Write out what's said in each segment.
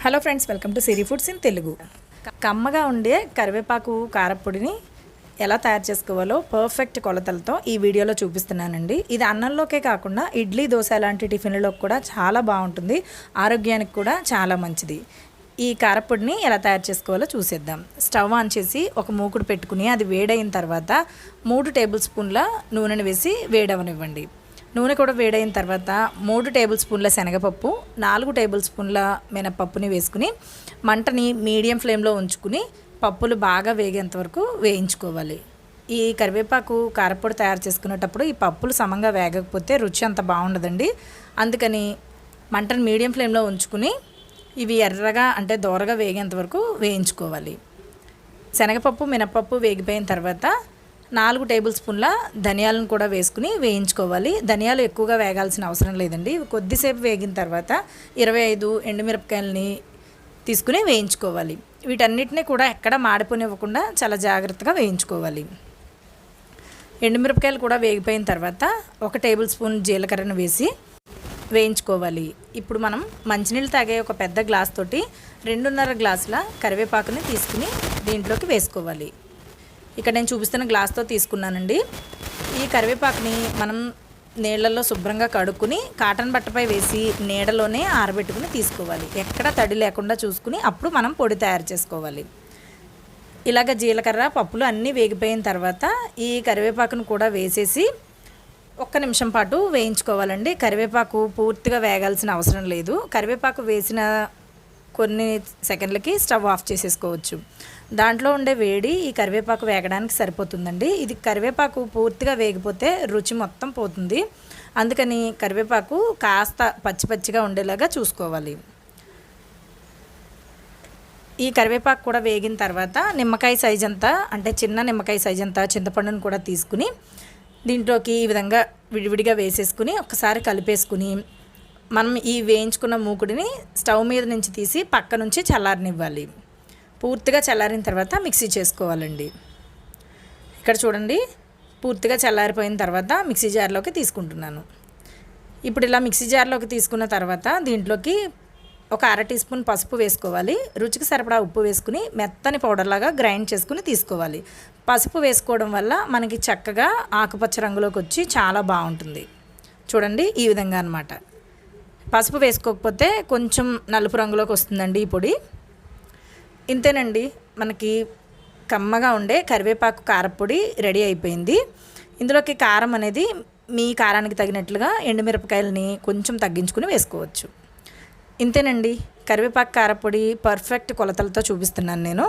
Hello friends, welcome to Siri foods in Telugu. కమ్మగా ఉండే కరివేపాకు కారపొడిని ఎలా తయారు చేసుకోవాలో పర్ఫెక్ట్ కొలతలతో ఈ వీడియోలో చూపిస్తున్నానండి. ఇది అన్నంలోకే కాకుండా ఇడ్లీ, దోశ లాంటి టిఫిన్లకు కూడా చాలా బాగుంటుంది. ఆరోగ్యానికి కూడా చాలా మంచిది. ఈ కారపొడిని ఎలా తయారు చేసుకోవాలో చూసేద్దాం. స్టవ్ ఆన్ చేసి ఒక మూకుడు పెట్టుకుని అది వేడైన తర్వాత 3 టేబుల్ స్పూన్ల నూనెను వేసి వేడవనివ్వండి. నూనె కూడా వేడైన తర్వాత 3 టేబుల్ స్పూన్ల శనగపప్పు, 4 టేబుల్ స్పూన్ల మినపప్పుని వేసుకుని మంటని మీడియం ఫ్లేమ్లో ఉంచుకుని పప్పులు బాగా వేగేంత వరకు వేయించుకోవాలి. ఈ కరివేపాకు కారపొడి తయారు చేసుకునేటప్పుడు ఈ పప్పులు సమంగా వేగకపోతే రుచి అంత బాగుండదండి. అందుకని మంటని మీడియం ఫ్లేమ్లో ఉంచుకుని ఇవి ఎర్రగా అంటే దోరగా వేగేంత వరకు వేయించుకోవాలి. శనగపప్పు, మినపప్పు వేగిపోయిన తర్వాత 4 టేబుల్ స్పూన్ల ధనియాలను కూడా వేసుకుని వేయించుకోవాలి. ధనియాలు ఎక్కువగా వేగాల్సిన అవసరం లేదండి. కొద్దిసేపు వేగిన తర్వాత 25 ఎండుమిరపకాయలని తీసుకుని వేయించుకోవాలి. వీటన్నిటిని కూడా ఎక్కడ మాడిపోనివ్వకుండా చాలా జాగ్రత్తగా వేయించుకోవాలి. ఎండుమిరపకాయలు కూడా వేగిపోయిన తర్వాత 1 టేబుల్ స్పూన్ జీలకర్రను వేసి వేయించుకోవాలి. ఇప్పుడు మనం మంచినీళ్ళు తాగే ఒక పెద్ద గ్లాస్ తోటి 2.5 గ్లాసుల కరివేపాకుని తీసుకుని దీంట్లోకి వేసుకోవాలి. ఇక్కడ నేను చూపిస్తున్న గ్లాస్తో తీసుకున్నానండి. ఈ కరివేపాకుని మనం నీళ్ళల్లో శుభ్రంగా కడుక్కుని కాటన్ బట్టపై వేసి నీడలోనే ఆరబెట్టుకుని తీసుకోవాలి. ఎక్కడ తడి లేకుండా చూసుకుని అప్పుడు మనం పొడి తయారు చేసుకోవాలి. ఇలాగ జీలకర్ర, పప్పులు అన్నీ వేగిపోయిన తర్వాత ఈ కరివేపాకును కూడా వేసేసి 1 నిమిషం పాటు వేయించుకోవాలండి. కరివేపాకు పూర్తిగా వేగాల్సిన అవసరం లేదు. కరివేపాకు వేసిన కొన్ని సెకండ్లకి స్టవ్ ఆఫ్ చేసేసుకోవచ్చు. దాంట్లో ఉండే వేడి ఈ కరివేపాకు వేగడానికి సరిపోతుందండి. ఇది కరివేపాకు పూర్తిగా వేగిపోతే రుచి మొత్తం పోతుంది. అందుకని కరివేపాకు కాస్త పచ్చిగా ఉండేలాగా చూసుకోవాలి. ఈ కరివేపాకు కూడా వేగిన తర్వాత నిమ్మకాయ సైజ్ అంతా, అంటే చిన్న నిమ్మకాయ సైజ్ అంతా చింతపండును కూడా తీసుకుని దీంట్లోకి ఈ విధంగా విడివిడిగా వేసేసుకుని ఒకసారి కలిపేసుకుని మనం ఈ వేయించుకున్న మూకుడిని స్టవ్ మీద నుంచి తీసి పక్క నుంచి చల్లారనివ్వాలి. పూర్తిగా చల్లారిన తర్వాత మిక్సీ చేసుకోవాలండి. ఇక్కడ చూడండి, పూర్తిగా చల్లారిపోయిన తర్వాత మిక్సీ జార్లోకి తీసుకుంటున్నాను. ఇప్పుడు ఇలా మిక్సీ జార్లోకి తీసుకున్న తర్వాత దీంట్లోకి ఒక 1/2 టీ స్పూన్ పసుపు వేసుకోవాలి. రుచికి సరిపడా ఉప్పు వేసుకుని మెత్తని పౌడర్లాగా గ్రైండ్ చేసుకుని తీసుకోవాలి. పసుపు వేసుకోవడం వల్ల మనకి చక్కగా ఆకుపచ్చ రంగులోకి వచ్చి చాలా బాగుంటుంది. చూడండి, ఈ విధంగా అన్నమాట. పసుపు వేసుకోకపోతే కొంచెం నలుపు రంగులోకి వస్తుందండి ఈ పొడి. ఇంతేనండి, మనకి కమ్మగా ఉండే కరివేపాకు కారపొడి రెడీ అయిపోయింది. ఇందులోకి కారం అనేది మీ కారానికి తగినట్లుగా ఎండుమిరపకాయలని కొంచెం తగ్గించుకుని వేసుకోవచ్చు. ఇంతేనండి, కరివేపాకు కారపొడి పర్ఫెక్ట్ కొలతలతో చూపిస్తున్నాను నేను.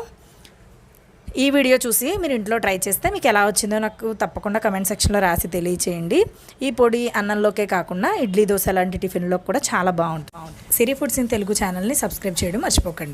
ఈ వీడియో చూసి మీరు ఇంట్లో ట్రై చేస్తే మీకు ఎలా వచ్చిందో నాకు తప్పకుండా కమెంట్ సెక్షన్లో రాసి తెలియచేయండి. ఈ పొడి అన్నంలోకే కాకుండా ఇడ్లీ, దోశ లాంటి టిఫిన్లో కూడా చాలా బాగుంటుంది. సిరి ఫుడ్స్ ఇన్ తెలుగు ఛానల్ని సబ్స్క్రైబ్ చేయడం మర్చిపోకండి.